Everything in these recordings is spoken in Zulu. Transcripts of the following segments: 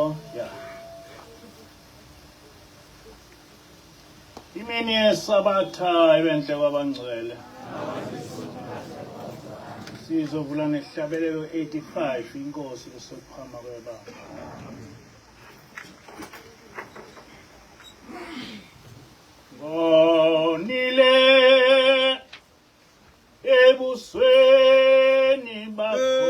Oh, yeah. Imini yesabatha ebenhle kwabangcwele. Sizovula nesihlabelelo 85 inkosi kusokuphama kwebaba. Ngonile ebusweni bakho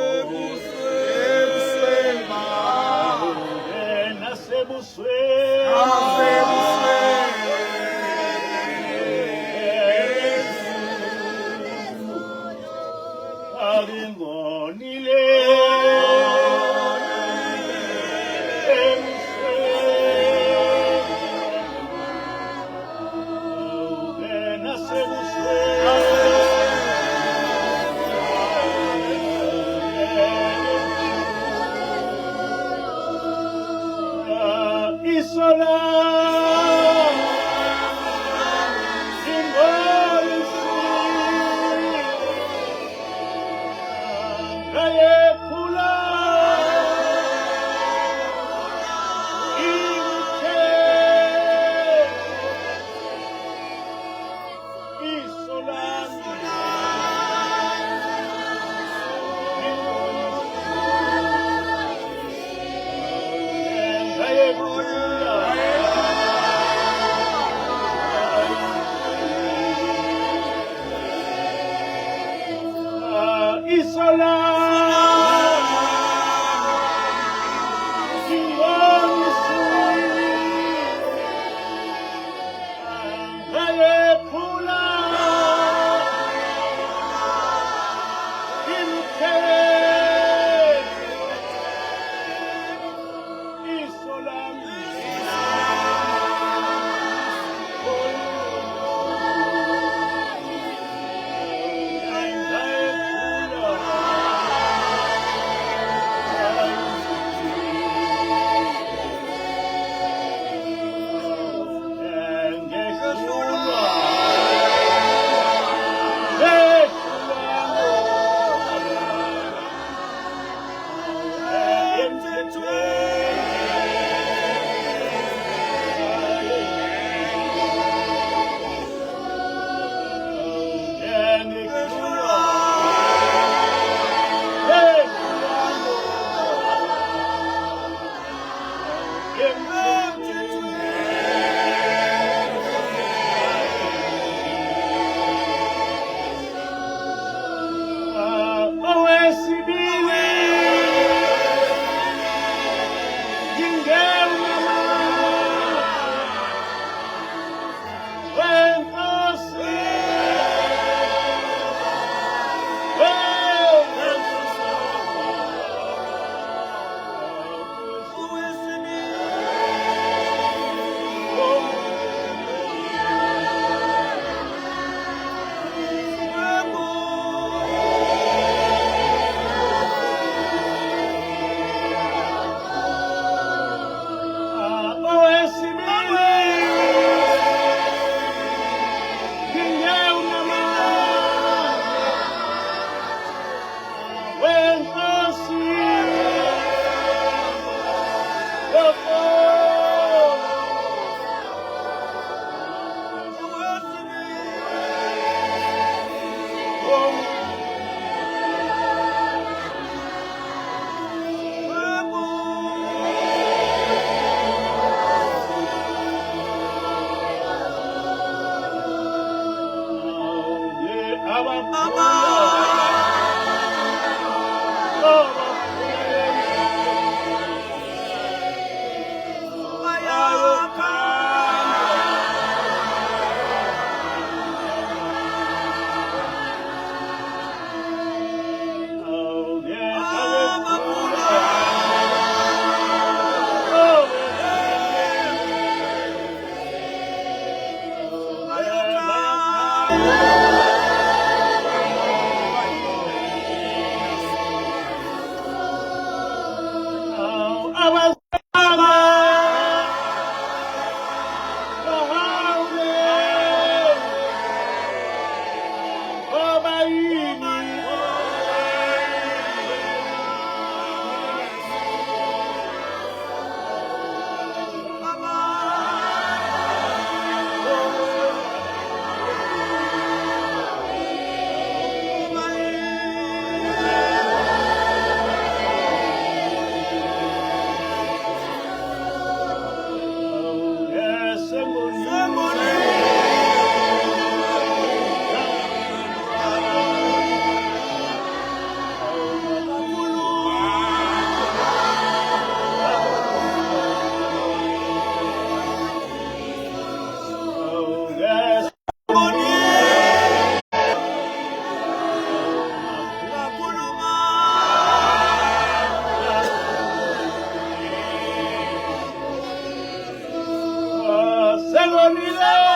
Sangonile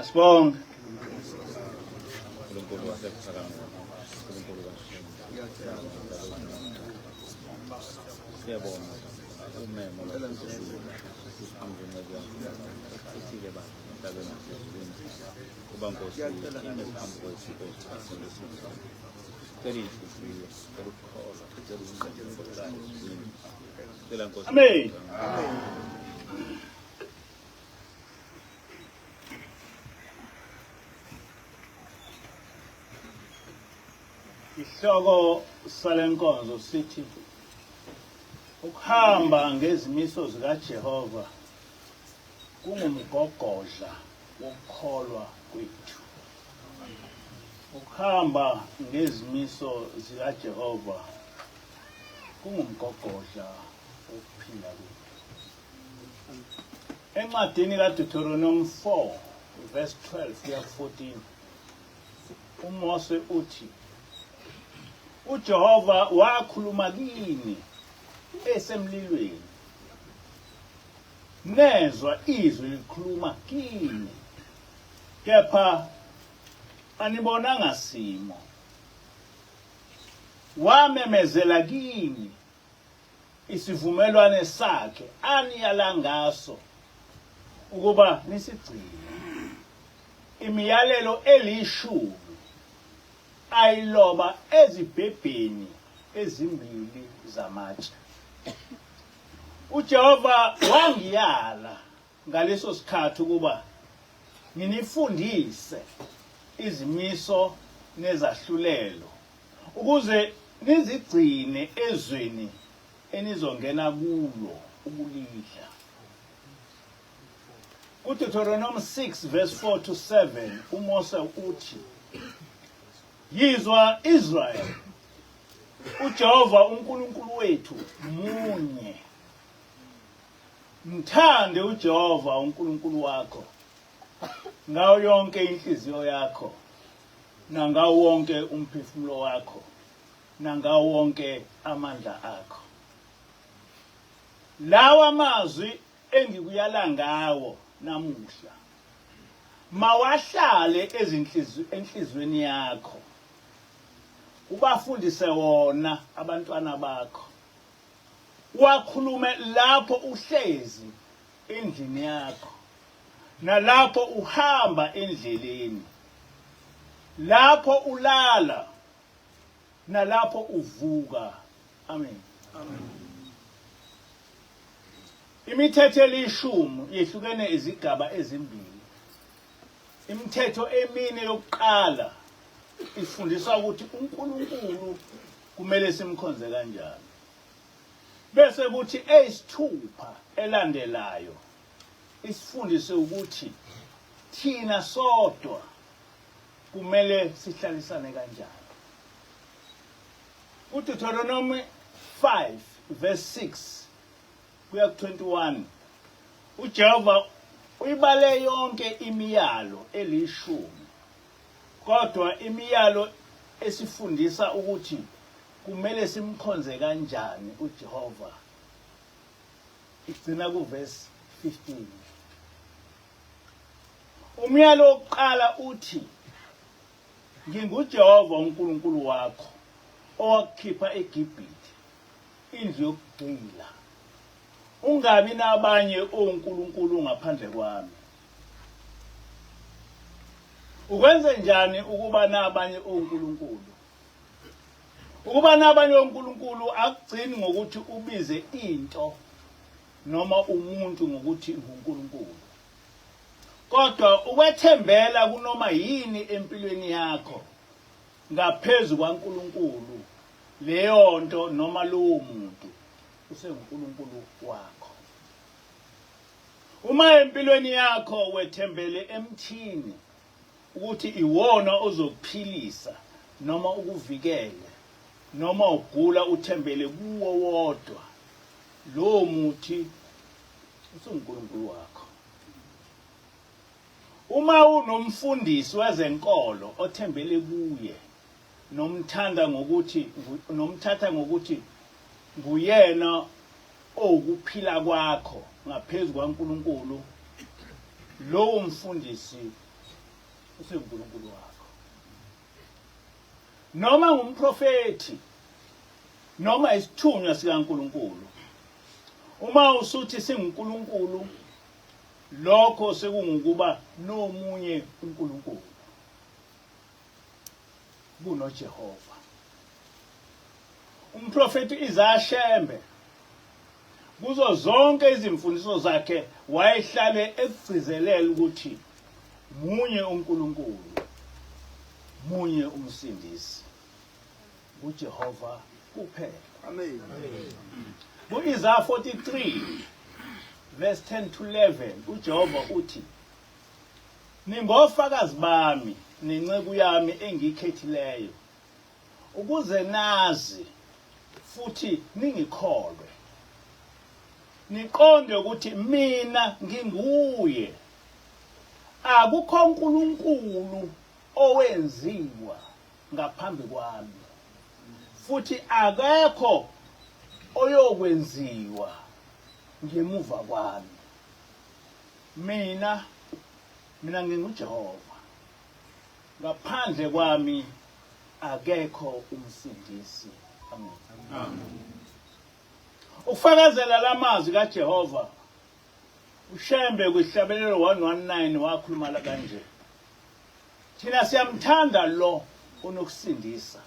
Asibonge. Amen. Isihloko salenkonzo sithi ukuhamba ngezimiso zikaJehova kungumgogodla wokukholwa kwethu. Ukuhamba ngezimiso zikaJehova kungumgogodla wokuphila kwethu. Encwadini kaDeuteronomy 4 verse 12 kuya 14 uMose uthi uJehova wakhuluma kini esemlilweni, nezwa izwi likhuluma kini, kepha anibonanga simo. Wamemezela kini isivumelwano sakhe aniyala ngaso ukuba nisigcine. Imiyalelo elishumi ayiloba ezibhebheni ezimbili zamatshe. uJehova wangiyala ngaleso sikhathi ukuba nginifundise izimiso nezahlulelo ukuze nizigcine ezweni enizongena kulo ukulidla. UDeuteronomy 6 verse 4 to 7 uMose uthi, yizwa Israel, uJehova uNkulunkulu wethu munye. Mthande uJehova uNkulunkulu wakho ngayo yonke inhliziyo yakho, nangawo wonke umphefumulo wakho, nangawo wonke amandla akho. Lawa mazwi engikuyala ngawo namuhla mawahlale enhlizweni yakho, ubafundise wona abantwana bakho, wakhulume lapho uhlezi endlini yakho, nalapho uhamba endleleni, lapho ulala nalapho uvuka. Amen. Amen. Imithetho elishumi yehlukene izigaba ezimbili. Imithetho emine yokuqala ifundisa ukuthi uNkulunkulu kumele simkhonze kanjani. Bese kuthi eyisithupha elandelayo isifundise ukuthi thina sodwa kumele sihlalisane kanjani. UDeuteronomy 5 verse 6 kuya ku-21 uJehova uyibale yonke imiyalo elishumi, kodwa imiyalo esifundisa ukuthi kumele simkhonze kanjani uJehova igcina kuverse 15. Umyalo wokuqala uthi, nginguJehova uNkulunkulu wakho owakukhipha eGibhithe, indlu yokugcina. Ungabi nabanye onkulunkulu ngaphandle kwami. Ukwenze njani ukuba nabanye onkulunkulu? Ukuba nabanye onkulunkulu akugcini ngokuthi ubize into noma umuntu ngokuthi nguNkulunkulu, kodwa ukwethembela kunoma yini empilweni yakho ngaphezu kwaNkulunkulu, leyo nto noma lowo muntu usenguNkulunkulu wakho. Uma empilweni yakho wethembele emthini ukuthi iwona ozokuphilisa noma ukuvikela, noma ugula uthembele kuwo wodwa, lowo muthi usenguNkulunkulu wakho. Uma unomfundisi wezenkolo othembele kuye, nomthatha ngokuthi nguyena okuphila kwakho ngaphezu kwaNkulunkulu, lowo mfundisi usenguNkulunkulu wakho. Noma ngumprofeti noma isithunywa sikaNkulunkulu, uma usuthi singuNkulunkulu, lokho sekungukuba nomunye uNkulunkulu kunoJehova. Umprofeti Isaya Shembe kuzo zonke izimfundiso zakhe wayehlale ekugcizelela ukuthi munye uNkulunkulu, munye umsindisi, uJehova kuphela. Amen. Ku-Isaiah 43 verse 10 to 11 uJehova uthi, ningofakazi bami nenceku yami engikhethileyo, ukuze nazi futhi ningikholwe, niqonde ukuthi mina nginguye, akukho uNkulunkulu owenziwa ngaphambi kwami, futhi akekho oyokwenziwa ngemuva kwami. Mina nginguJehova, ngaphandle kwami akekho umsindisi. Amen. Ukufakazela lamazwi kaJehova, uShembe kwihlabelelo 119 wakhuluma la kanje, thina siyamthanda lo onokusindisa,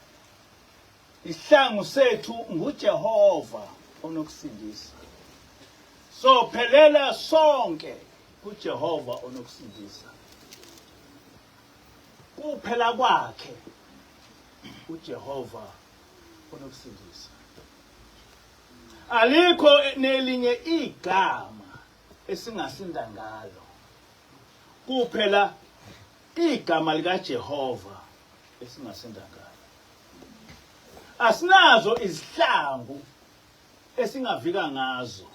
isihlangu sethu nguJehova onokusindisa. So phelela sonke kuJehova onokusindisa, kuphela kwakhe uJehova onokusindisa. Alikho nelinye igama esingasinda ngalo. Kuphela igama likaJehova esingasinda ngalo. Asinazo izihlangu esingavika ngazo.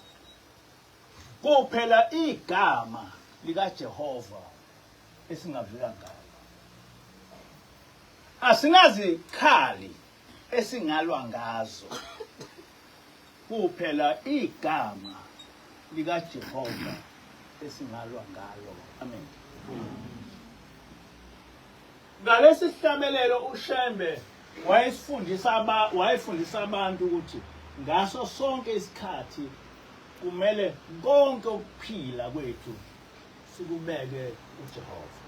Kuphela igama likaJehova esingavika ngalo. Asinazi khali esingalwa ngazo. Kuphela igama likaJehova esingalwa ngalo. Amen. Ngalesi sihlabelelo uShembe wayefundisa abantu ukuthi ngaso sonke isikhathi kumele konke ukuphila kwethu sikubeke uJehova.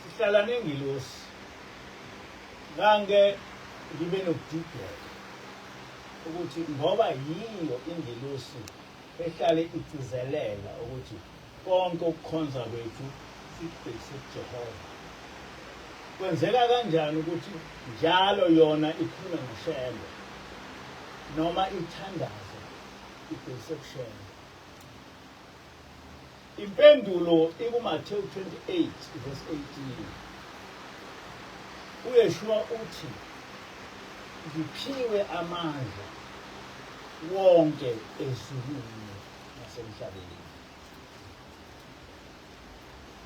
Sihlala nengilosi. Ngange ngibe nokudideka ukuthi ngoba yiyo ingilosi ehlale igcizelela ukuthi konke ukukhonza kwethu sikubhekise kuJehova. Kwenzeka kanjani ukuthi njalo yona ikhulume ngoShembe noma ithandaze ibhekise kuShembe? Impendulo ikuMathewu 28 verse 18. uYeshua uthi ngiphiwe amandla wonke ezulwini nasemhlabeni.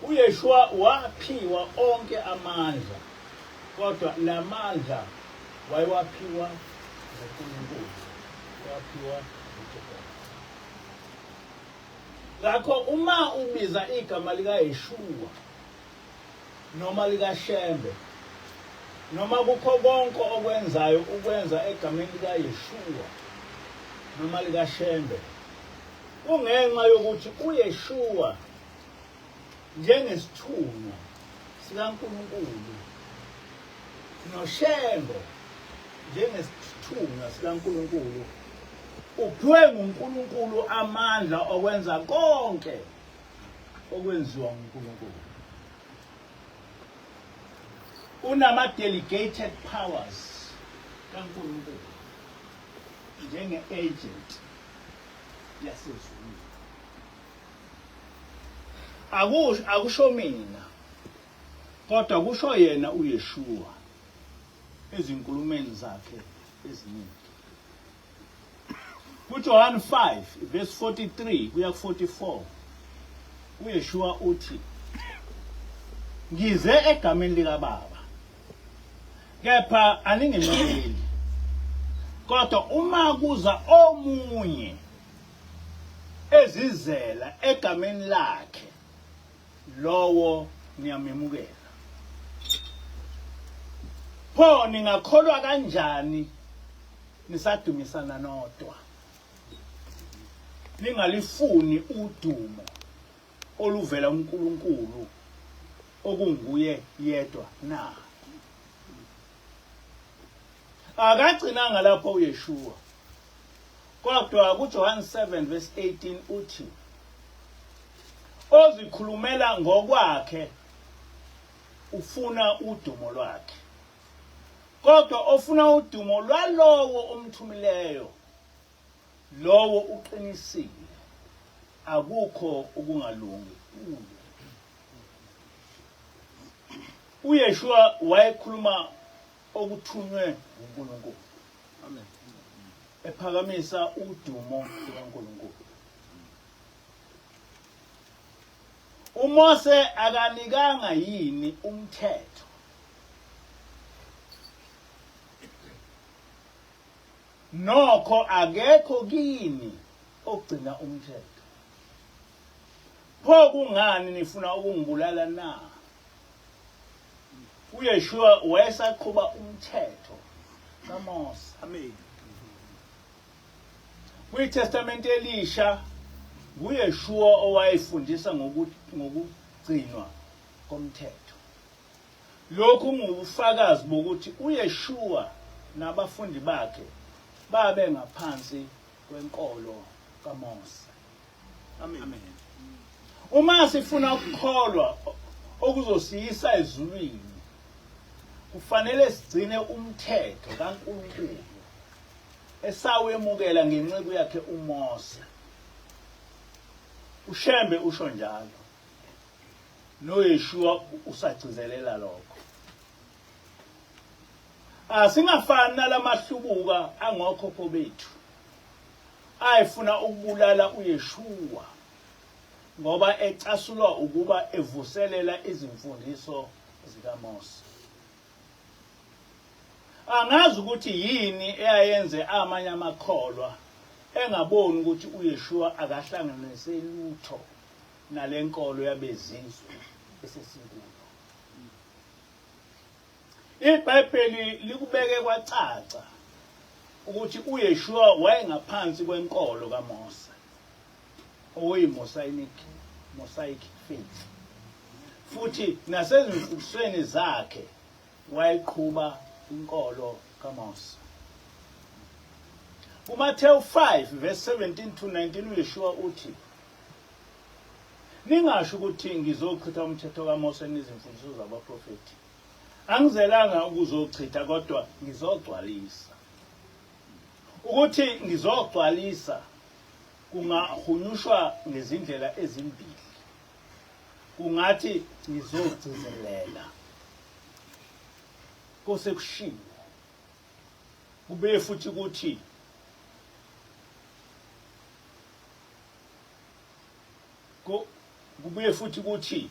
uYeshua waphiwa onke amandla, kodwa lamandla wayewaphiwa nguNkulunkulu, waphiwa nguJehova. Ngakho uma ubiza igama likaYeshua noma likaShembe noma kukho konke okwenzayo ukwenza egameni likaYeshua noma likaShembe, kungenxa yokuthi uYeshua njengesithunywa sikaNkulunkulu noShembe njengesithunywa sikaNkulunkulu uphiwe nguNkulunkulu amandla okwenza konke okwenziwa nguNkulunkulu. Unama-delegated powers kaNkulunkulu njenge-agent yasezulwini. Akusho mina, kodwa kusho yena uYeshua ezinkulumeni zakhe eziningi. KuJohn 5 verse 43 kuya 44 uYeshua uthi ngize egameni likaBaba, kepha aningemukeli. Kodwa uma kuza omunye ezizela egameni lakhe, lowo niyamemukela. Pho ningakholwa kanjani nisadumisana nodwa? Ningalifuni udumo oluvela uNkulunkulu okunguye yedwa na? Akagcinanga lapho uYeshua, kodwa kuJohn 7 verse 18 uthi ozikhulumela ngokwakhe ufuna udumo lwakhe, kodwa ofuna udumo lwalowo omthumileyo, lowo uqinisile, akukho ukungalungi kuye. uYeshua wayekhuluma okuthunywe nguNkulunkulu. Amen. Ephakamisa udumo lukaNkulunkulu. uMose akanikanga yini umthetho? Nokho akekho kini ogcina umthetho. Pho kungani nifuna ukungibulala na? uYeshua wayesaqhuba umthetho kaMose. Amen. KwiTestament Elisha uYeshua owayefundisa ngokugcinwa komthetho. Lokhu ngubufakazi bokuthi uYeshua nabafundi bakhe babe ngaphansi kwenkolo kaMose. Amen. Uma sifuna ukukholwa okuzosiyisa ezulwini, kufanele sigcine umthetho kaNkulunkulu esawemukela ngenceku yakhe uMose. uShembe usho njalo, noYeshua usagcizelela lokho. Asingafani nalamahlubuka angokhokho bethu ayefuna ukubulala uYeshua ngoba ecasulwa ukuba evuselela izimfundiso zikaMose. Angazi ukuthi yini eyayenze amanye amakholwa engaboni ukuthi uYeshua akahlanganise lutho nalenkolo yabezizwe esesinkulu. iBhayibheli likubeke kwacaca ukuthi uYeshua wayengaphansi kwenkolo kaMose, Mosaic faith. Futhi nasezimfundisweni zakhe wayeqhuba inkolo kaMose. uMathewu 5 verse 17 to 19 uYeshua uthi, ningasho ukuthi ngizochitha umthetho kaMose nezimfundiso zabaprofeti. Angizelanga ukuzochitha kodwa ngizogcwalisa. Ukuthi ngizogcwalisa kungahunyushwa ngezindlela ezimbili. Kungathi ngizogcizelela. Kose kushiwo. Kube futhi ukuthi kubuye futhi ukuthi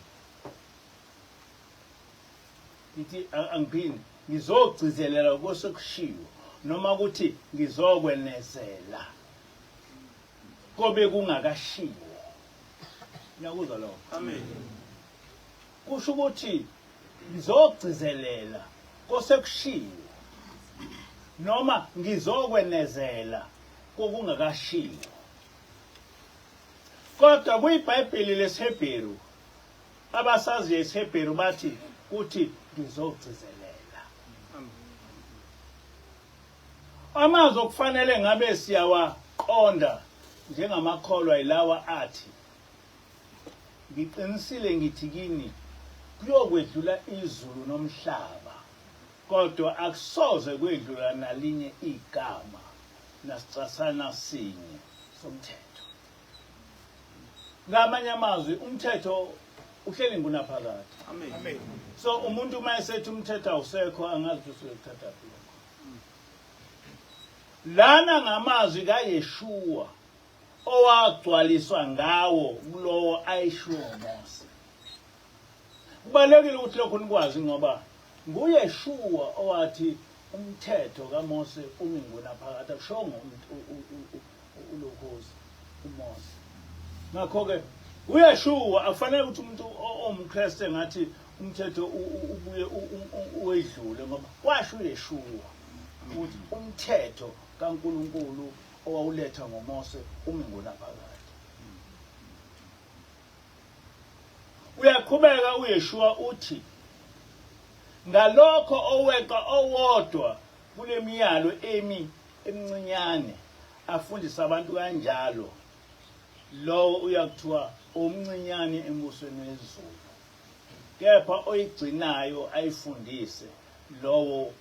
ngithi angiphindi ngizogcizelela kose kushiwo noma ukuthi ngizokwenezela kobe kungakashiwo. Ngiyakuzwa lokho. Amen. Kusho ukuthi ngizogcizelela kose kushiwo noma ngizokwenezela kokungakashiwo. Kodwa kwiBhayibheli leShebheru abasazi iShebheru bathi kuthi ngizogcizelela. Amazwi okufanele ngabe siyawaqonda njengamakholwa ilawa athi, ngiqinisile ngithi kini kuyokwedlula izulu nomhlaba kodwa akusoze kwedlula nalinye igama nasicasana sinye somthetho. Ngamanye amazwi umthetho uhleli ngunaphakade. Amen. So umuntu mayesethi umthetho awusekho angazi usuyothatha lokho. Lana ngamazwi kaYeshua owagcwaliswa ngawo kulowo ayishuwo uMose. Kubalekile ukuthi lokho nikwazi ngoba nguYeshua owathi umthetho kaMose umi ngunaphakade, akushongo uLokhozi uMose. Ngakho-ke uYeshua afanele ukuthi umuntu omKristu ngathi umthetho ubuye uwedlule ngoba washo uYeshua ukuthi umthetho kaNkulunkulu owawuletha ngoMose umi ngunaphakade. Uyaqhubeka uYeshua uthi, ngalokho oweqa owodwa kule miyalo emincinyane afundisa abantu kanjalo, lo uyakuthiwa omncinyane embusweni wezulu. Kepha oyigcinayo ayifundise, lowo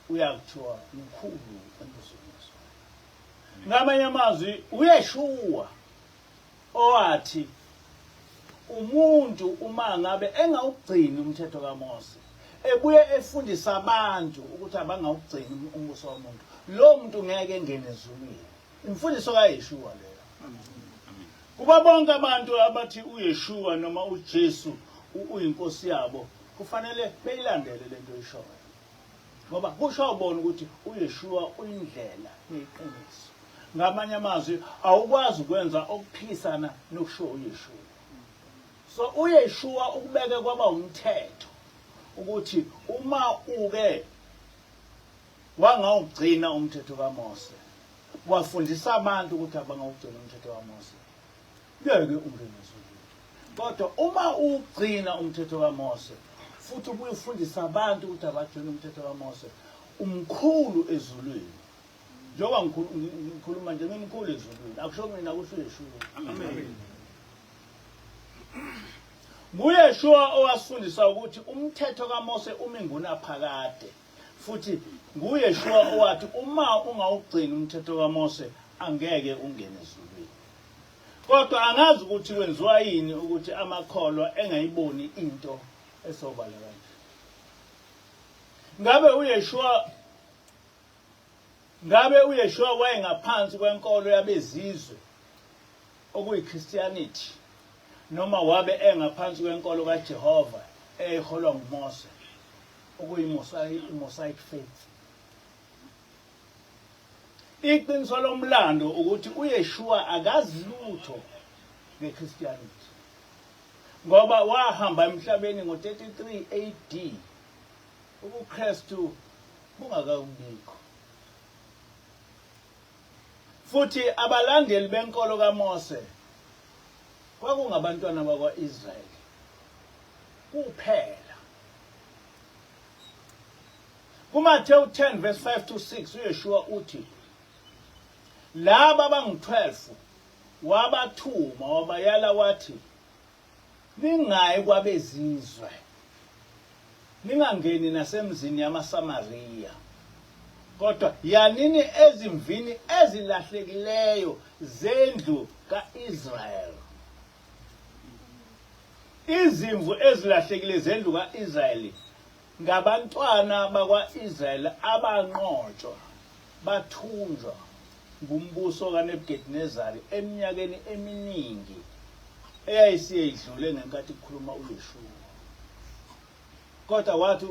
uyakuthiwa mkhulu embusweni wezulu. Ngamanye amazwi uYeshua owathi umuntu uma ngabe engawugcini umthetho kaMose ebuye efundisa abantu ukuthi abangawugcini umbuso womuntu, lo muntu ngeke engene ezulwini. Imfundiso kaYeshua leyo. Kuba bonke abantu abathi uYeshua noma uJesu uyinkosi yabo kufanele beyilandele lento oyishoyo. Ngoba kusho ubona ukuthi uYeshua uyindlela neyiqiniso. Ngamanye amazwi awukwazi ukwenza okuphisana nokusho uYeshua. So uYeshua ukubeke kwaba umthetho ukuthi uma uke wangawugcina umthetho kaMose wafundisa abantu ukuthi abangawugcina umthetho kaMose ngeke ungene ezulwini. Kodwa uma ugcina umthetho kaMose futhi ubuye ufundisa abantu ukuthi abagcine umthetho kaMose, umkhulu ezulwini. Njengoba ngikhuluma nje ngimkhulu ezulwini, akusho mina kusho uYeshua. Amen. nguYeshua owasifundisa ukuthi umthetho kaMose umi ngunaphakade futhi nguYeshua owathi uma ungawugcini umthetho kaMose angeke ungene ezulwini. Kodwa angazi ukuthi kwenziwa yini ukuthi amakholwa engayiboni into esobala kanje. Ngabe uYeshua wayengaphansi kwenkolo yabezizwe okuyiChristianity noma wabe engaphansi kwenkolo kaJehova eyiholwa nguMose okuyi-Mosaic faith? Iqiniso lomlando ukuthi uYeshua akazi lutho ngeChristianity ngoba wahamba emhlabeni ngo-33 AD ubuKristu bungakabikho. Futhi abalandeli benkolo kaMose kwakungabantwana bakwa-Israyeli kuphela. KuMathewu 10 verse 5 to 6 uYeshua uthi laba abangu-12 wabathuma wabayala wathi ningayi kwabezizwe, ningangeni nasemzini yamaSamariya, kodwa yanini ezimvini ezilahlekileyo zendlu ka-Israyeli. Izimvu ezilahlekile zendlu ka-Israyeli ngabantwana bakwa-Israyeli abanqotshwa bathunjwa ngumbuso kaNebukadinezari eminyakeni eminingi eyayisiyedlule ngenkathi kukhuluma uYeshua. Kodwa wathi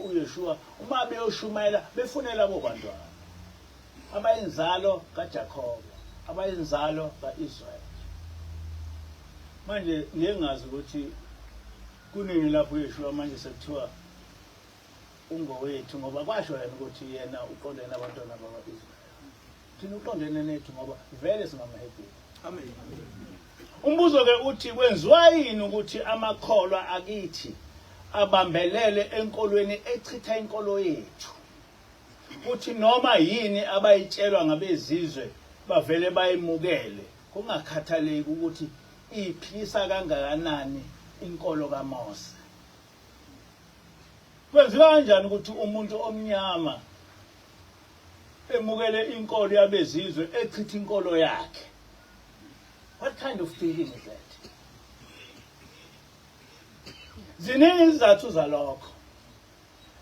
uYeshua uma beyoshumayela befunela abo bantwana abayinzalo kaJakobe, abayinzalo kaIsrayeli. Manje ngiyengazi ukuthi kuningi lapho uYeshua manje sekuthiwa ungowethu ngoba kwasho yena ukuthi yena uqondene nabantwana bakwa-Israyeli. Thina uqondene nethu ngoba vele singamahebheru. Amen. Umbuzo ke uthi kwenziwa yini ukuthi amakholwa akithi abambelele enkolweni echitha inkolo yethu? Kuthi noma yini abayitshelwa ngabezizwe bavele bayimukele kungakhathaleki ukuthi iphisa kangakanani inkolo kaMose. Kwenziwa kanjani ukuthi umuntu omnyama emukele inkolo yabezizwe echitha inkolo yakhe? What kind of thinking is that? Ziningi izizathu zalokho.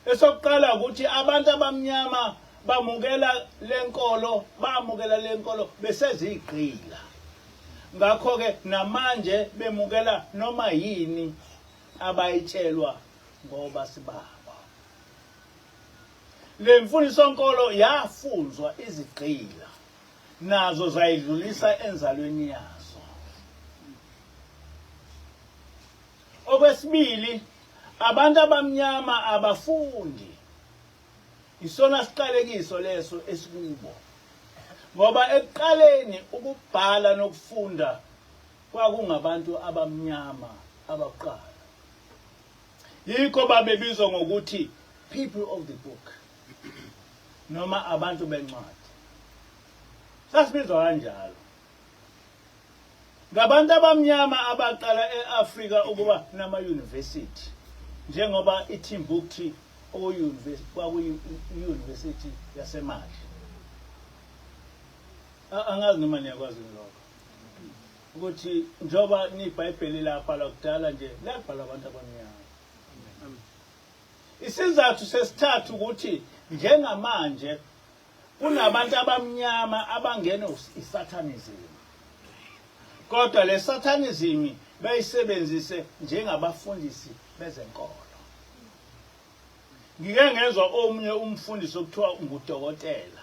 Esokuqala ukuthi abantu abamnyama bamukela lenkolo besezigqila. Ngakho ke namanje bemukela noma yini abayitshelwa ngoba sibaba. Le mfundiso nkolo yafunzwa izigqila nazo zayidlulisa enzalweni yazo. Okwesibili, abantu abamnyama abafundi. Isona siqalekiso leso esikubo. Ngoba ekuqaleni ukubhala nokufunda kwakungabantu abamnyama abaqala. Yikho babebizwa ngokuthi people of the book noma abantu bencwadi. Sasibizwa kanjalo. Ngabantu abamnyama abaqala eAfrika ukuba nama-university njengoba iTimbuktu kwakuyi-university yaseMali. Angazi noma niyakwazi lokho ukuthi njoba niBhayibheli lapha lakudala nje labhala abantu abamnyama. Isizathu sesithathu ukuthi njengamanje kunabantu abamnyama abangena isatanism. Kodwa le satanism bayisebenzise njengabafundisi bezenkolo. Ngike ngezwa omunye umfundisi okuthiwa ngudokotela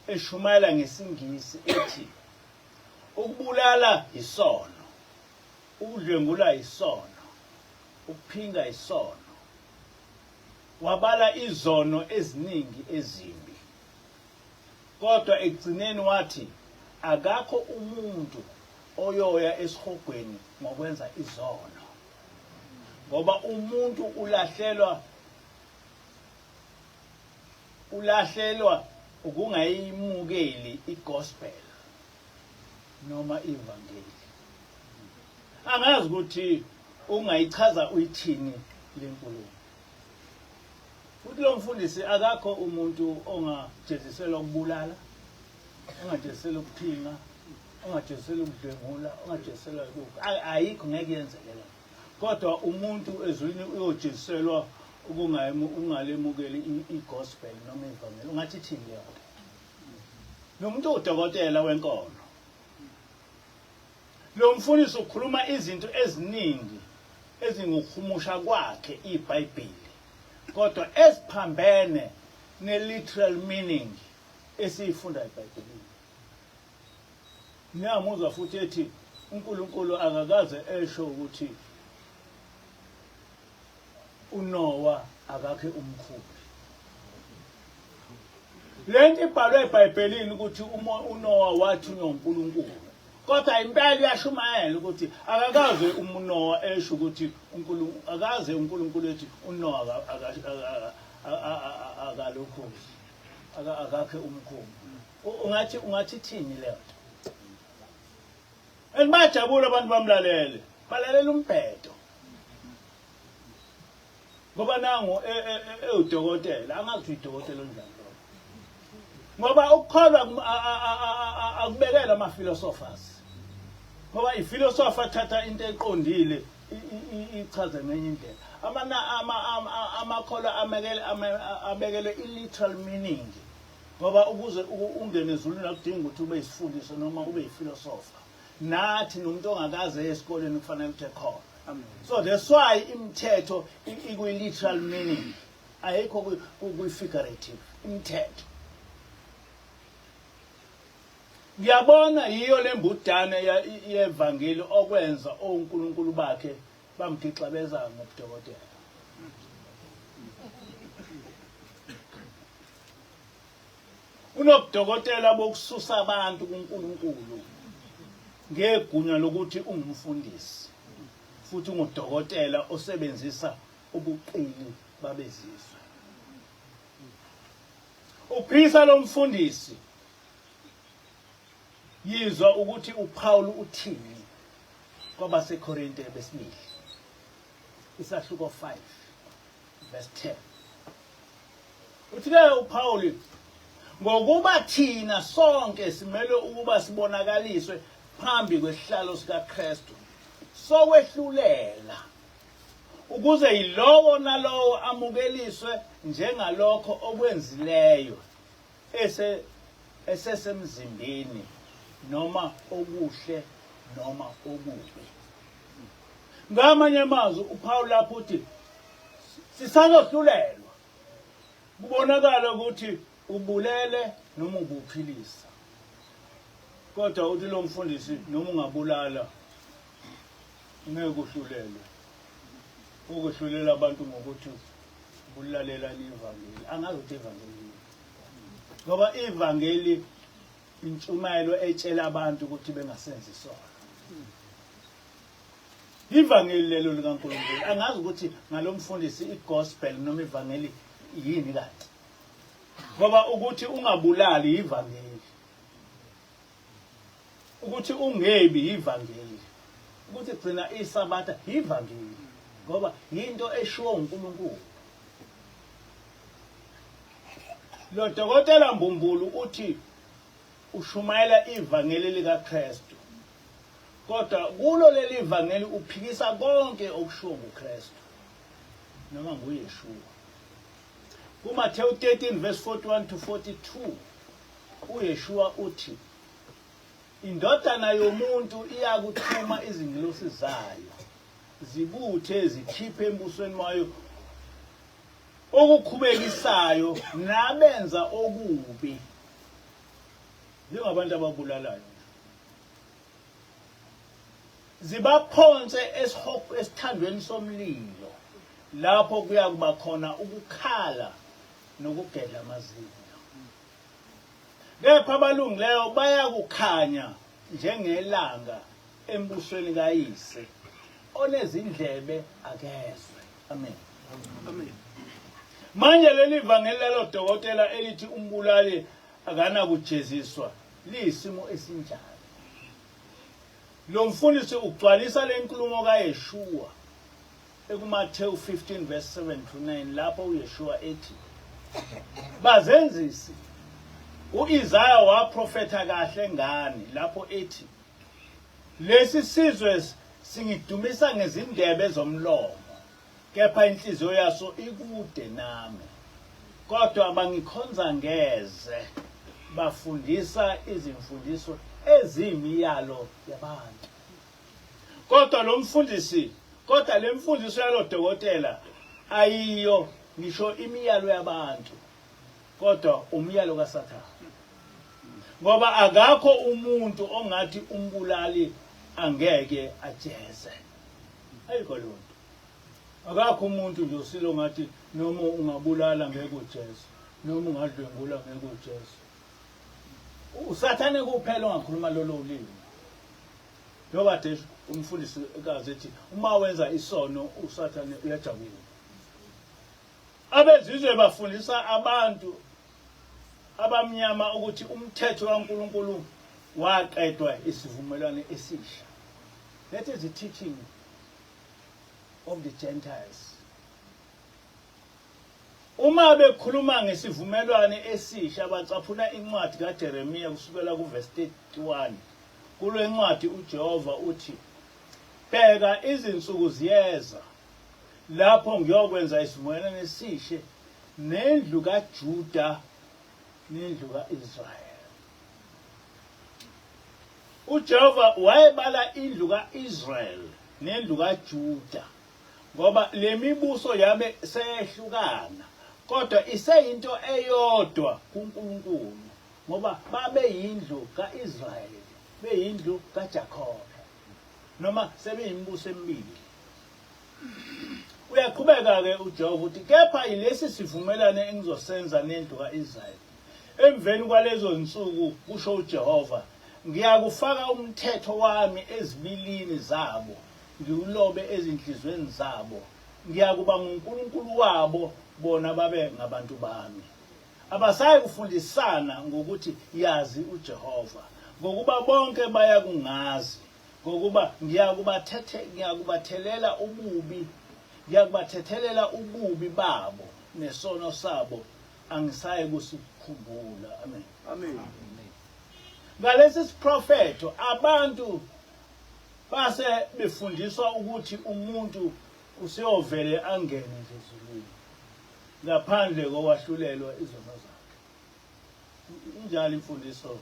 eshumayela ngesingisi ethi ukubulala isono, ukudlwengula isono, ukuphinga isono. Wabala izono eziningi ezimbi. Kodwa ekugcineni wathi akakho umuntu oyoya esihogweni ngokwenza izono. Ngoba umuntu ulahlelwa ukungayimukeli igospel noma ivangeli. Angazi ukuthi ungayichaza uyithini lenkulumo. futhi lo mfundisi akakho umuntu ongajeziselwa ukubulala, ongajeziselwa ukuphinga, ongajeziselwa ukudlwengula, ongajeziselwa ayikho, ngeke yenzekela. Kodwa umuntu ezwini uyojeziselwa ungalemukeli i-gospel noma ivangeli. Ungathi thini leyo nto? Nomuntu udokotela wenkolo. Lo mfundisi ukhuluma izinto eziningi ezingukuhumusha kwakhe iBhayibheli, kodwa esiphambene ne-literal meaning esiyifunda eBhayibhelini. Niyamuzwa futhi ethi uNkulunkulu akakaze esho ukuthi uNoah akakhe umkhumbi. Lento ibhalwe eBhayibhelini ukuthi uNoah wathunywa uNkulunkulu. Kodwa impela iyashumayela ukuthi akakaze uNoah esho ukuthi akaze uNkulunkulu ethi uNoah akalokho akakhe umkhumbi. Ungathi thini leyo nto? Bayajabula abantu bamlalele, balalela umbhedo. Ngoba nangu udokotela, angathi udokotela onjani lo. Ngoba ukukholwa akubekela ama-philosophers. Ngoba i-philosopher athatha into eqondile ichaze ngenye indlela. Amakholwa amekele i-literal meaning. Ngoba ukuze ungene ezulwini akudingi ukuthi ube yisifundisi noma ube yi-philosopher. Nathi nomuntu ongakaze esikoleni kufanele ukuthi ekhona. So that's why imithetho ikwi-literal meaning. Ayikho kwi-figurative imithetho. Ngiyabona yiyo lembudane yevangeli okwenza onkulunkulu bakhe bamgixabeza ngobudokotela. Unobudokotela bokususa abantu kuNkulunkulu ngegunya lokuthi ungumfundisi, futhi ungudokotela osebenzisa ubuqili babezizwe. Uphisa lo mfundisi yizwa ukuthi uPaul uthini kwabaseKorinte besibili, isahluko 5 verse 10. Uthi-ke uPaul, ngokuba thina sonke simele ukuba sibonakaliswe phambi kwesihlalo sikaKristu sokwehlulela, ukuze yilowo nalowo amukeliswe njengalokho okwenzileyo esesemzimbeni, noma okuhle noma okubi. Ngamanye amazwi uPaul lapho uthi sisazohlulelwa, kubonakala ukuthi ubulele noma ubuphilisa. Kodwa uthi lo mfundisi noma ungabulala ngeke uhlulelwe. Ukuhlulela abantu ngokuthi ulalela ivangeli. Angazi ukuthi ivangeli. Ngoba ivangeli intshumayelo etshela abantu ukuthi bengasenzi isono. Ivangeli lelo likaNkulunkulu. Angazi ukuthi ngalomfundisi igospel noma ivangeli yini kanti. Ngoba ukuthi ungabulali ivangeli. Ukuthi ungebi ivangeli. Ukuthi gcina iSabatha ivangeli. Ngoba into eshiwo uNkulunkulu. Lo dokotela Mbumbulu uthi ushumayela ivangeli likaKristu. Kodwa kulo leli ivangeli uphikisa konke okushiwo nguKristu noma nguYeshua. kuMathewu 13 verse 41 to 42 uYeshua uthi indodana yomuntu iyakuthuma izingilosi zayo zibuthe zikhiphe embusweni wayo okukhubekisayo nabenza okubi, njengabantu ababulalayo, zibaphonse esithandweni somlilo, lapho kuyakuba khona ukukhala nokugedla amazinyo. Kepha abalungileyo bayakukhanya njengelanga embusweni kaYise, onezindlebe akezwe. Amen. Amen. Manje leli ivangeli lelo dokotela elithi umbulali akana kujeziswa liyisimo esinjalo. Lo mfundisi ugcwalisa lenkulumo kaYeshua ekuMathewu 15 verse 7 to 9 lapho uYeshua ethi bazenzisi uIsaya waprofetha kahle ngani lapho ethi lesi sizwe singidumisa ngezindebe zomlomo kepha inhliziyo yaso ikude nami kodwa abangikhonza ngeze bafundisa izimfundiso ezimiyalo yabantu kodwa le mfundiso yalo dokotela ayiyo ngisho imiyalo yabantu kodwa umyalo kaSathane ngoba akakho umuntu ongathi umbulali angeke ajeze ayikho lonto akakho umuntu nje usilo ngathi noma ungabulala ngeke ujeze noma ungadlwengula ngeke ujeze uSathane kuphela ongakhuluma lolo ulimi njengoba nje umfundisi kazi ethi uma wenza isono uSathane uyajabula abezizwe bafundisa abantu abamnyama ukuthi umthetho kaNkuluNkulu waqedwa isivumelwano esisha. That is the teaching of the Gentiles. Uma bekhuluma ngesivumelwano esisha bacaphuna incwadi kaJeremiya kusukela kuverse 31 kulo incwadi uJehova uthi bheka izinsuku ziyeza lapho ngiyokwenza isivumelwano esisha nendlu kaJuda nendlu kaIsrael. uJehova wayebala indlu kaIsrael nendlu kaJuda ngoba lemibuso yabe seyehlukana kodwa iseyinto eyodwa kuNkulunkulu ngoba babe yindlu kaIsrael beyindlu kaJakob noma sebeyimbuso emibili. Uyaqhubeka ke uJehova uthi kepha yilesi sivumelane engizosenza nendlu kaIsrael emveni kwalezo insuku kusho uJehova ngiyakufaka umthetho wami ezibilini zabo ngiwulobe ezinhlizweni zabo ngiyakuba nguNkulunkulu wabo bona babe ngabantu bami abasayi kufundisana ngokuthi yazi uJehova ngokuba bonke bayakungazi ngokuba ngiyakubathelela ububi babo nesono sabo angisayi kusikhumbula. Amen. Amen. Ngalesi siprofeto abantu base befundiswa ukuthi umuntu useyovele angene nje ezulwini ngaphandle kokwahlulelwa izono zakhe. Injalo imfundiso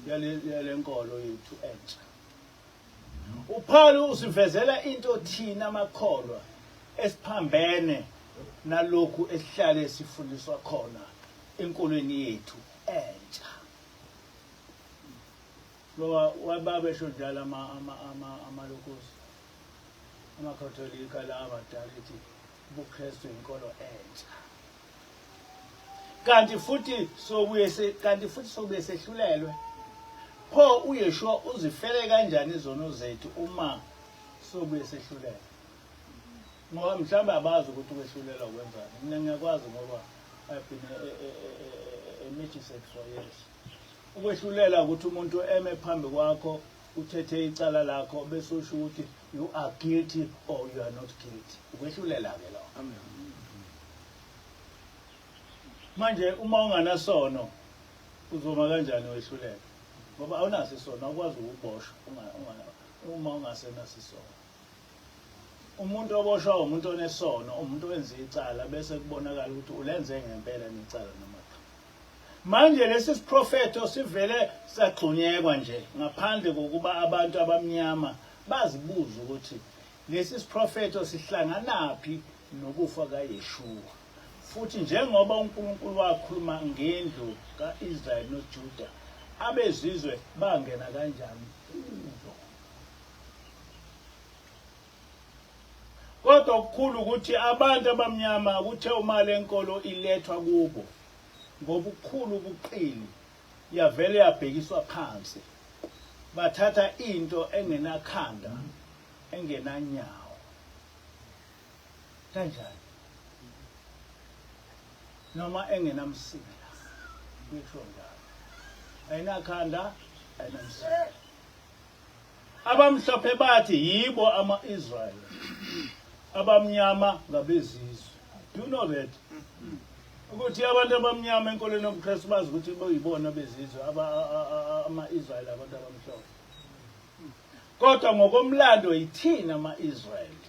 yalenkolo yethu entsha. uPaul usivezela into thina amakholwa esiphambene nalokhu esihlale sifundiswa khona enkolweni yethu entsha. Ngoba wababesho njalo amalokosi amakatholika la abadala ethi ubuKristu inkolo entsha. Kanti futhi sobuye sehlulelwe pho uYeshua uzifele kanjani izono zethu uma sobuye sehlulelwe. Ngoba mhlawumbe abazi ukuthi ukwehlulelwa kwenzani. Mina ngiyakwazi ngoba I've been a magistrate for years. Ukwehlulela ukuthi umuntu eme phambi kwakho uthethe icala lakho bese usho ukuthi you are guilty or you are not guilty. Ukwehlulela ke lo. Amen. Manje uma unganasono uzoma kanjani wehlulela? Ngoba awunaso isono akwazi ukuboshwa uma ungasenaso isono. Umuntu oboshwa umuntu onesono, umuntu owenza icala bese kubonakala ukuthi ulenze ngempela necala noma cha. Manje lesi siprofeto sivele sagxunyekwa nje ngaphandle kokuba abantu abamnyama bazibuza ukuthi lesi siprofeto sihlanganaphi nokufa kaYeshua. Futhi njengoba uNkulunkulu wakhuluma ngendlu kaIsrael noJuda abezizwe bangena kanjani kuzo. Kodwa okukhulu ukuthi abantu abamnyama kuthe uma lenkolo ilethwa kubo ngobukhulu ubuqili yavele yabhekiswa phansi bathatha into engenakhanda engenanyawo kanjani noma engenamsila kusho njalo ayinakhanda ayinamsila. Abamhlophe bathi yibo ama-Israyeli abamnyama ngabezizwe. Do you know that? Ukuthi abantu abamnyama enkolweni yobuKristu bazi ukuthi boyibona bezizwe ama-Israyeli abantu abamhlophe. Kodwa ngokomlando yithina ama-Israyeli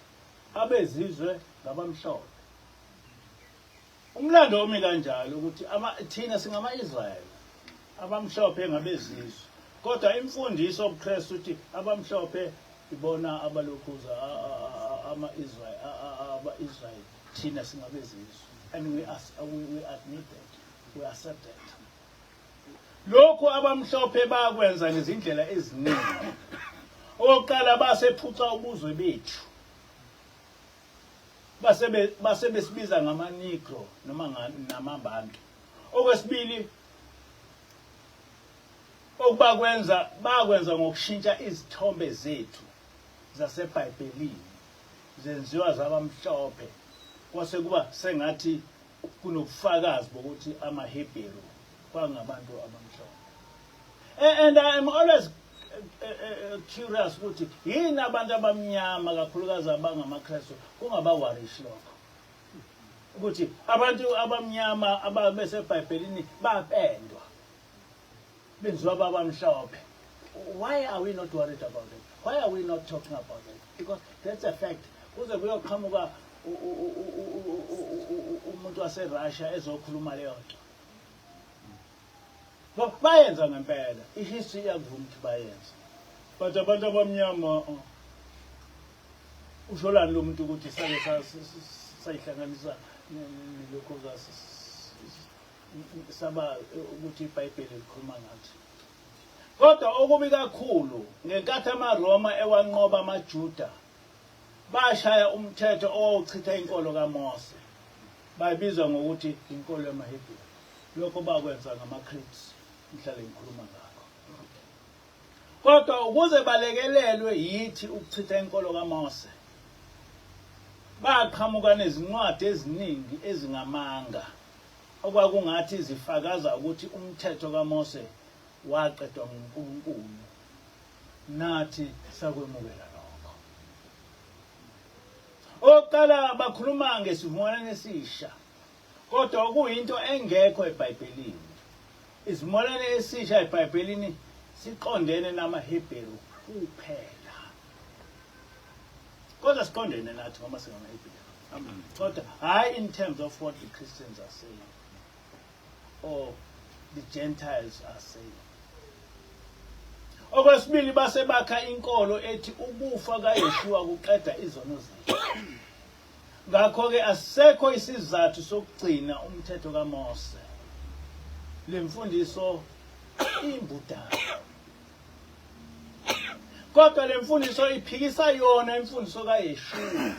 abezizwe ngabamhlophe. Umlando omi kanjalo ukuthi thina singama-Israyeli abamhlophe ngabezizwe. Kodwa imfundiso yobuKristu uthi abamhlophe ibona abalokhuza ama-Israyeli thina singabezizwe. And we admit that, we accept that. Lokhu abamhlophe bakwenza ngezindlela eziningi. Oqala basephuca ubuzwe bethu. Base besibiza ngama-Negro noma namabantu. Okwesibili bakwenza ngokushintsha izithombe zethu zaseBhayibhelini zenziwa zabamhlophe. Kwase kuba sengathi kunobufakazi bokuthi amaHebheru kwangabantu abamhlophe. And I am always curious ukuthi yini abantu abamnyama kakhulukazi abangamaKristu kungabawarishi lokho. Ukuthi abantu abamnyama ababeseBhayibhelini bapendwa. Benziwa babamhlophe. Why are we not worried about it? Why are we not talking about it? Because that's a fact. Kuze kuyoqhamuka umuntu waseRussia ezokhuluma leyo nto. Bayenza ngempela. Ihistory iyavuma ukuthi bayenza. But abantu abamnyama usholani lo muntu ukuthi sake sayihlanganisa lokho saba ukuthi iBhayibheli likhuluma ngathi. Kodwa okubi kakhulu ngenkathi amaRoma ewanqoba amaJuda bashaya umthetho owawuchitha inkolo kaMose. Bayibiza ngokuthi inkolo yamaHebheru. Lokho bakwenza ngamaCretes ngihlale ngikhuluma ngakho. Kodwa ukuze balekelelwe yithi ukuchitha inkolo kaMose, baqhamuka nezincwadi eziningi ezingamanga okwakungathi zifakaza ukuthi umthetho kaMose waqedwa nguNkulunkulu. Nathi sakwemukela lokho. Oqala bakhuluma ngesivumelwano esisha. Kodwa kuyinto engekho eBhayibhelini. Isivumelwano esisha eBhayibhelini siqondene namaHebheru kuphela. Kodwa siqondene nathi ngoba singamaHebheru. Kodwa hayi in terms of what the Christians are saying or the Gentiles are saying. Okwesibili base bakha inkolo ethi ukufa kaYeshua kuqeda izono zethu. Ngakho ke asekho isizathu sokugcina umthetho kaMose. Lemfundiso imbudala. Kodwa lemfundiso iphikisa yona imfundiso kaYeshua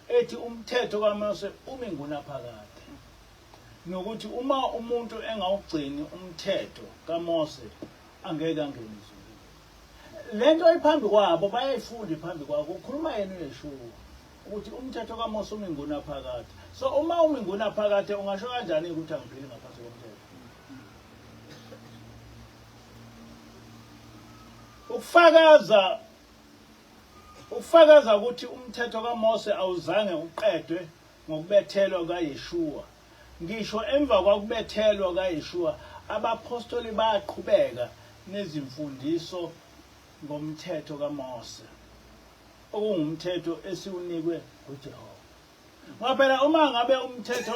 ethi umthetho kaMose umi ngunaphakade. Nokuthi uma umuntu engawugcini umthetho kaMose angeke angene ezulwini. Lento iphambi kwabo bayayifunda iphambi kwabo ukhuluma yena uYeshua ukuthi umthetho kaMose umi ngunaphakade. So uma umi ngunaphakade ungasho kanjani ukuthi angiphili ngaphansi komthetho? Ukufakaza ukuthi umthetho kaMose awuzange uqedwe ngokubethelwa kaYeshua. Ngisho emva kokubethelwa kaYeshua abapostoli baqhubeka nezimfundiso ngomthetho kaMose. Okungumthetho esiunikwe nguJehova. Ngaphela uma ngabe umthetho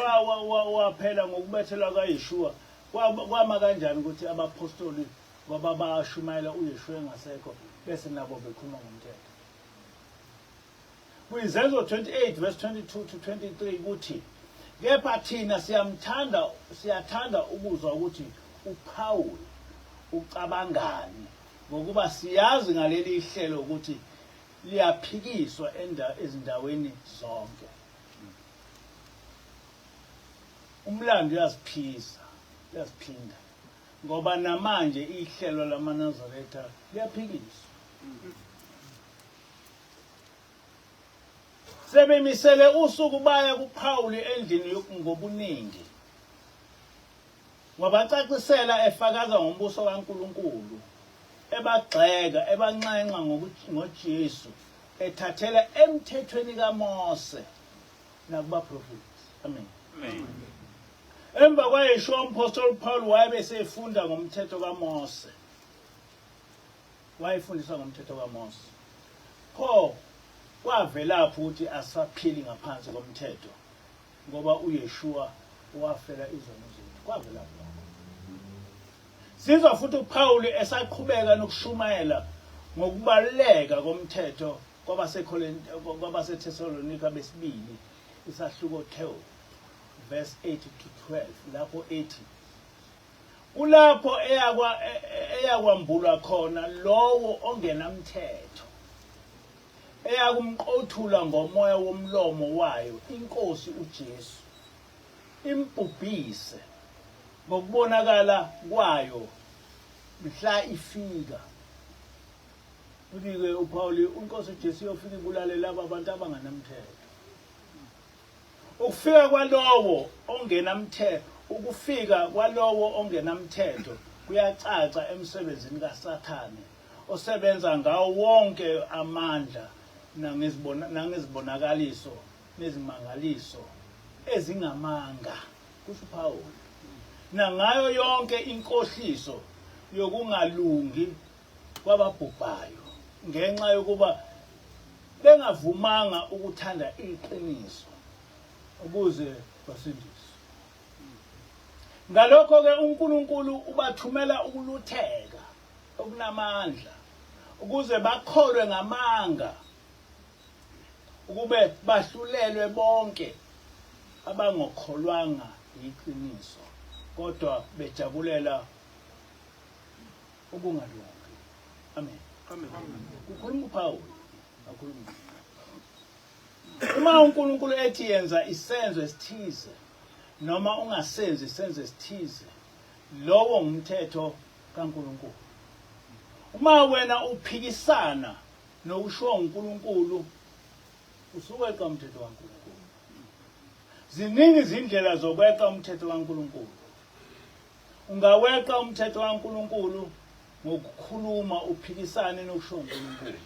waphela ngokubethelwa kaYeshua kwama kanjani ukuthi abapostoli babashumayela uYeshua engasekho bese nabo bekhuluma ngomthetho. Kuyizenzo 28 verse 22 to 23 kuthi kepha thina siyathanda ukuzwa ukuthi uPaul ucabangani ngokuba siyazi ngaleli hlelo ukuthi liyaphikiswa ezindaweni zonke. Umlando uyasiphinda ngoba namanje ihlelo lamaNazaretha liyaphikiswa. Sebemisele usuku baya kuPaul endlini ngobuningi. Wabacacisela efakaza ngombuso kaNkulunkulu, ebagxeka, ebanxenxa ngoJesu, ethathela emthethweni kaMose nakubaprofeti. Amen. Amen. Emva kwayesho umpostoli Paul wabe sefunda ngomthetho kaMose. Wayefundisa ngomthetho kaMose. Pho kwavelapho ukuthi asaphili ngaphansi komthetho ngoba uYeshua wafela izono zethu. Kwavelapho. Sizwa futhi uPaul esaqhubeka nokushumayela ngokubaleka komthetho kwabaseThessalonika besibili isahluko 12 verse 8 to 12 lapho ethi kulapho eyakwambulwa khona lowo ongenamthetho eyakumqothula ngomoya womlomo wayo inkosi uJesu impubhise ngokubonakala kwayo mhla ifika. Uthi-ke uPaul inkosi uJesu yofika ibulale laba abantu abanganamthetho. Ukufika kwalowo ongenamthetho kuyacaca emsebenzini kaSathane osebenza ngawo wonke amandla nangezibonakaliso nezimangaliso ezingamanga kusho uPaul nangayo yonke inkohliso yokungalungi kwababhubhayo ngenxa yokuba bengavumanga ukuthanda iqiniso ukuze basindiswe. Ngalokho ke uNkulunkulu ubathumela ukulutheka okunamandla ukuze bakholwe ngamanga ukube bahlulelwe bonke abangokholwanga iqiniso kodwa bejabulela ukungalungi. Amen. Amen. Kukhuluma uPaul. Akhuluma. Uma uNkulunkulu ethi yenza isenzo esithize noma ungasenzi isenzo esithize lowo ngumthetho kaNkulunkulu. Uma wena uphikisana nokusho uNkulunkulu usuweqa umthetho kaNkulunkulu. Ziningi izindlela zokweqa umthetho kaNkulunkulu. Ungaweqa umthetho kaNkulunkulu ngokukhuluma uphikisane nokusho uNkulunkulu.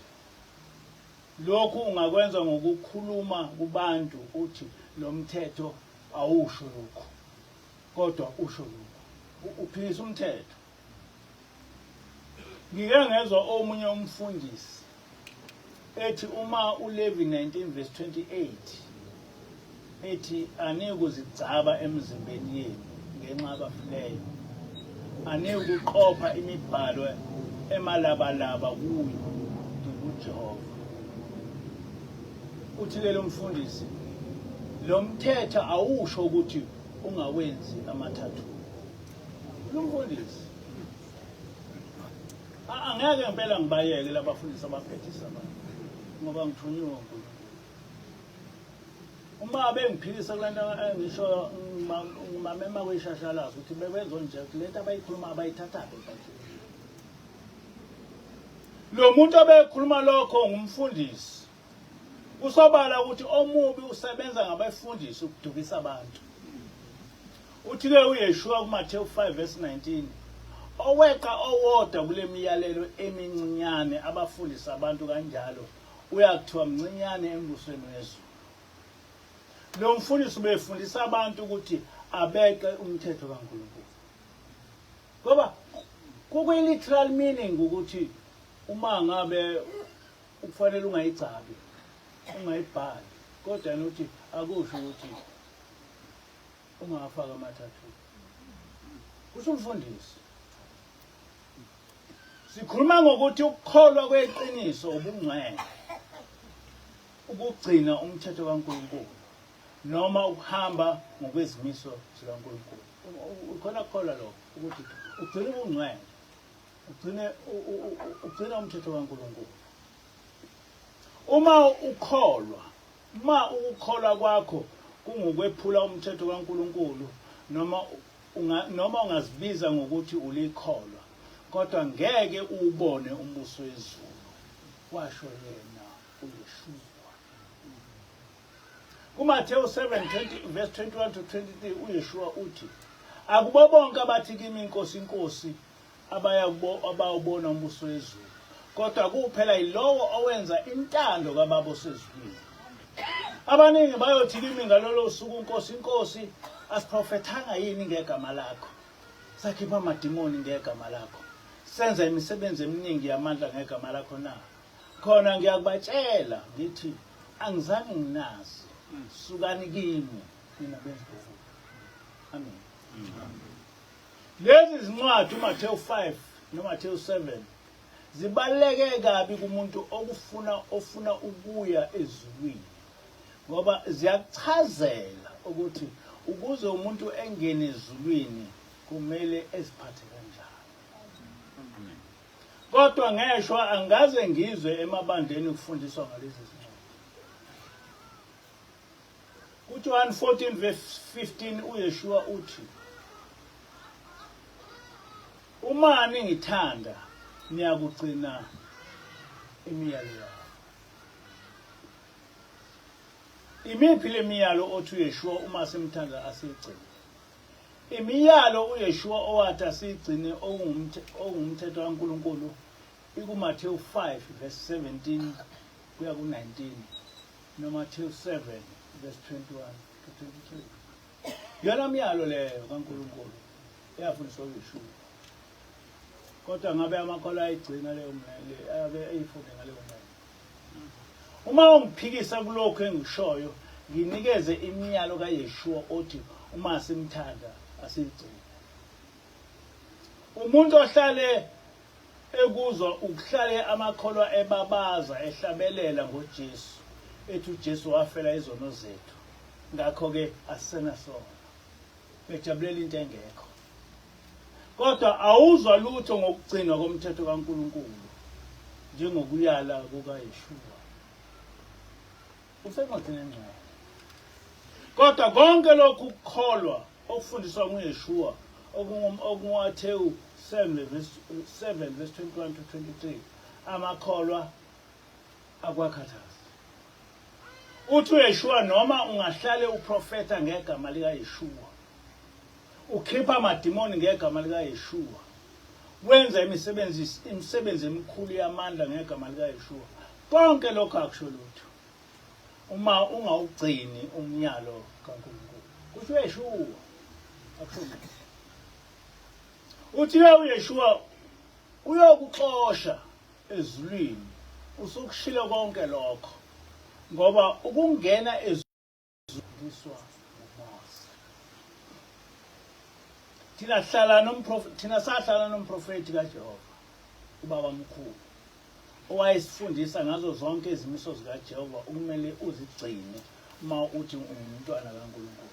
Lokhu ungakwenza ngokukhuluma kubantu uthi lo mthetho awusho lokho kodwa usho lokho uphikisa umthetho. Ngike ngezwe omunye umfundisi ethi uma uLevi 19 verse 28 ethi anikuzigcaba emzimbeni yenu ngenxa abafileyo anikuqopha imibhalo emalabalaba kuyo kuJehova. Uthi ke lo mfundisi lo mthetho awusho ukuthi ungawenzi amathathu. Lo mfundisi angeke ngempela ngibayeke labafundisi abaphethisa abantu ngoba ngithunyiwe uNkulunkulu. Uma bengiphikisa kulanto ngisho ngimamema kwishashalazi ukuthi bebenze lento abayikhuluma abayithathabe manje. Lo muntu obekhuluma lokho ngumfundisi. Usobala ukuthi omubi usebenza ngabafundisi ukudukisa abantu. Uthi ke uYeshua kuMathewu 5 verse 19 oweqa owodwa kule miyalelo emincinyane abafundisa abantu kanjalo uyakuthiwa mncinyane embusweni wezulu. Lo mfundisi ubefundisa abantu ukuthi abeqe umthetho kaNkulunkulu. Ngoba kukuyi literal meaning ukuthi uma ngabe ukufanele ungayigcabi ungayibhali kodwa nokuthi akusho ukuthi ungafaka amathathu. Kusho umfundisi. Sikhuluma ngokuthi ukukholwa kweqiniso ubungcwele. Ukugcina umthetho kaNkulunkulu noma ukuhamba ngokwezimiso zikaNkulunkulu. Ukhona ukukholwa lokho ukuthi ugcina ubungcwele. Ugcina umthetho kaNkulunkulu. Uma ukukholwa kwakho kungukwephula umthetho kaNkulunkulu noma ungazibiza ngokuthi ulikholwa kodwa ngeke ubone umbuso wezulu washo yena uYeshua. kuMathewu 7 verse 21 to 23 uYeshua uthi akubo bonke abathi kimi inkosi inkosi abayawubona umbuso wezulu kodwa kuphela yilowo owenza intando kaBaba osezulwini. Abaningi bayothi kimi ngalolo suku Nkosi asiprofethanga yini ngegama lakho. Sakhipha amadimoni ngegama lakho. Senza imisebenzi eminingi yamandla ngegama lakho na. Khona ngiyakubatshela ngithi angizange nginazi. Sukani kimi mina benzibuvu. Amen. Lezi zincwadi uMathewu 5 noMathewu 7 zibaleke kabi kumuntu ofuna ukuya ezulwini. Ngoba ziyakuchazela ukuthi ukuze umuntu engene ezulwini kumele eziphathe kanjani. Kodwa ngeshwa angaze ngizwe emabandleni kufundiswa ngalezi zincwadi. kuJohn 14:15 uYeshua uthi uma ningithanda niyakugcina imiyalo yami. Imiphi le miyalo othi uYeshua uma simthanda asiyigcine? Imiyalo uYeshua owathi asiyigcine ongumthetho kaNkulunkulu ikuMathewu 5:17 kuya ku19 noMathewu 7:21 to 23. Yona miyalo leyo kaNkulunkulu eyafundiswa uYeshua. Kodwa ngabe amakholwa ayigcina leyo miyalo abe eyifunde ngaleyo miyalo. Uma ungiphikisa kulokho engishoyo nginikeze imiyalo kaYeshua othi uma simthanda asiyigcine. Umuntu ohlale ekuzwa ukuhlale amakholwa ebabaza ehlabelela ngoJesu ethi uJesu wafela izono zethu. Ngakho ke asena sona. Bejabulela into engekho. Kodwa awuzwa lutho ngokugcinwa komthetho kaNkulunkulu njengokuyala kukaYeshua. Usencwadini engcwele. Kodwa konke lokhu ukukholwa okufundiswa nguYeshua okuMathewu 7:21 to 23 amakholwa akwakhathaza. Uthi uYeshua noma ungahlale uprofeta ngegama likaYeshua, ukhipha amadimoni ngegama likaYeshua, wenza imisebenzi emikhulu yamandla ngegama likaYeshua, konke lokho akusho lutho uma ungawugcini umyalo kaNkulunkulu. Kusho uYeshua akusho lutho. Uthi uYeshua uyokuxosha ezulwini usukushilo konke lokho ngoba ukungena ezulwini uMose. Thina sahlala nomprofeti kaJehova ubaba omkhulu owayesifundisa ngazo zonke izimiso zikaJehova ukumele uzigcine uma uthi ungumntwana kaNkulunkulu.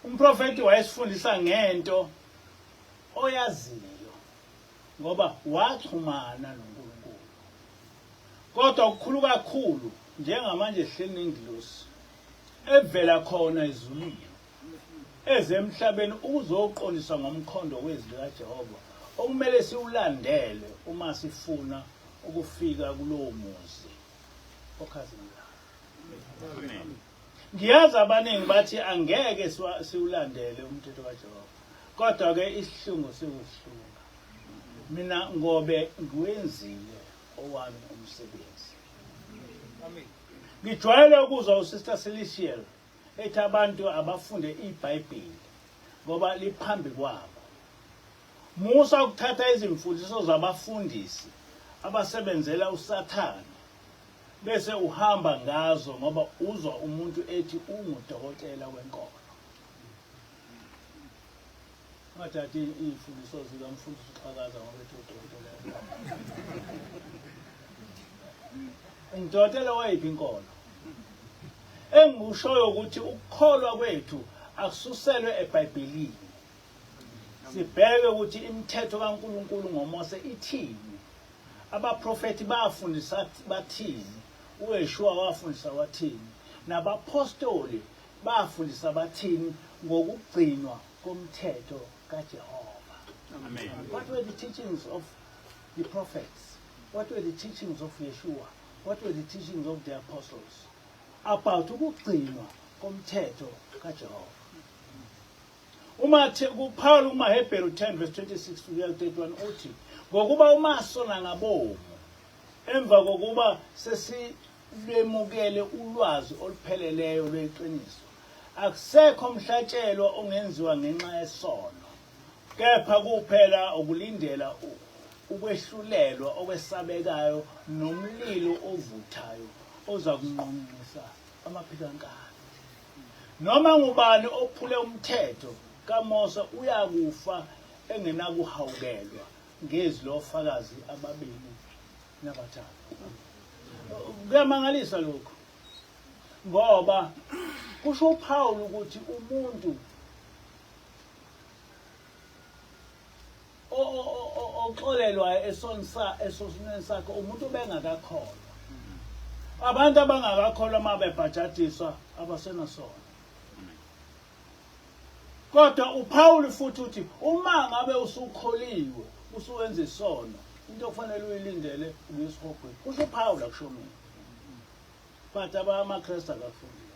Umprofeti wayesifundisa ngento oyaziyo ngoba waxhumana noNkulunkulu. Kodwa okukhulu kakhulu njengamanje ehleli nengilosi evela khona ezulwini ezemhlabeni ukuzoqondisa ngomkhondo wezwi likaJehova okumele siwulandele uma sifuna ukufika kulowo muzi okhazini lawo. Amen. Ngiyazi abaningi bathi angeke siwulandele umthetho kaJehova. Kodwa ke isihlungu siwuhlunga. Mina ngobe ngiwenzile owami umsebenzi. Amen. Ngijwayele ukuzwa uSister Celestial ethi abantu abafunde iBhayibheli ngoba liphambi kwabo. Musa ukuthatha izimfundiso zabafundisi abasebenzela uSathane bese uhamba ngazo ngoba uzwa umuntu ethi ungudokotela wenkolo. Wathatha izimfundiso zikaMfundisi uXhakaza ngoba ethi udokotela wenkolo. Udokotela wayiphi inkolo? Engikushoyo ukuthi ukukholwa kwethu akususelwe eBhayibhelini. Sibheke ukuthi imithetho kaNkulunkulu ngoMose ithini. Abaprofeti bafundisa bathini. uYeshua wafundisa wathini. Nabapostoli bafundisa bathini ngokugcinwa komthetho kaJehova. Amen. What were the teachings of the prophets? What were the teachings of Yeshua? What were the teachings of the apostles? About ukugcinwa komthetho kaJehova. Paul umaHebheru 10:26-31 uthi ngokuba umasona ngabomu emva kokuba lwemukele ulwazi olupheleleyo lweqiniso. Akusekho umhlatshelo ongenziwa ngenxa yesono, kepha kuphela ukulindela ukwehlulelwa okwesabekayo nomlilo ovuthayo oza kunqunqisa amaphilankani. Noma ngubani ophule umthetho kaMose uyakufa engenakuhawukelwa ngezwi lofakazi ababili nabathathu. Kuyamangalisa lokho, ngoba kusho uPawulu ukuthi umuntu oxolelwayo esonweni sakhe umuntu bengakakholwa. Abantu abangakakholwa uma bebhajadiswa abasenasona. Kodwa uPawulu futhi uthi uma ngabe usukholiwe usuwenza isono, into okufanele uyilindele uyisihogweni. Kusho uPawulu akusho mina. But amaKristu akafundile.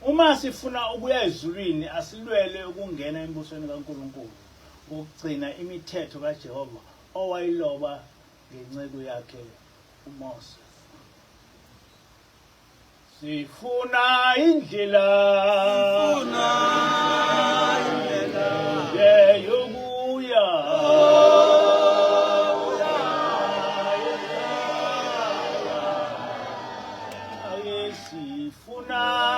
Uma sifuna ukuya ezulwini asilwele ukungena embusweni kaNkulunkulu ngokugcina imithetho kaJehova owayiloba ngenceku yakhe uMose. Sifuna indlela yokuya sifuna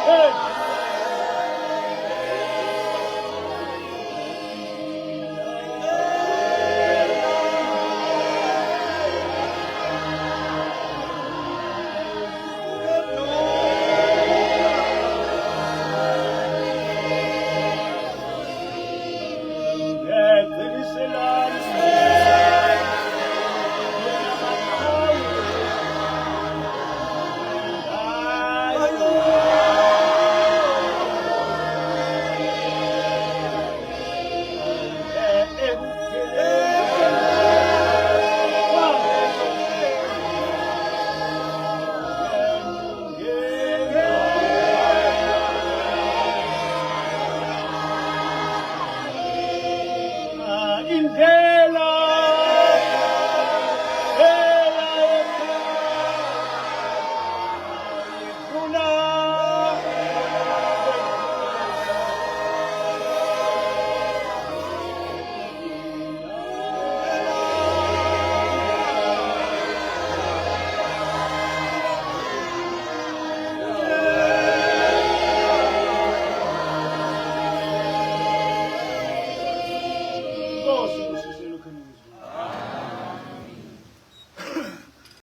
Hey!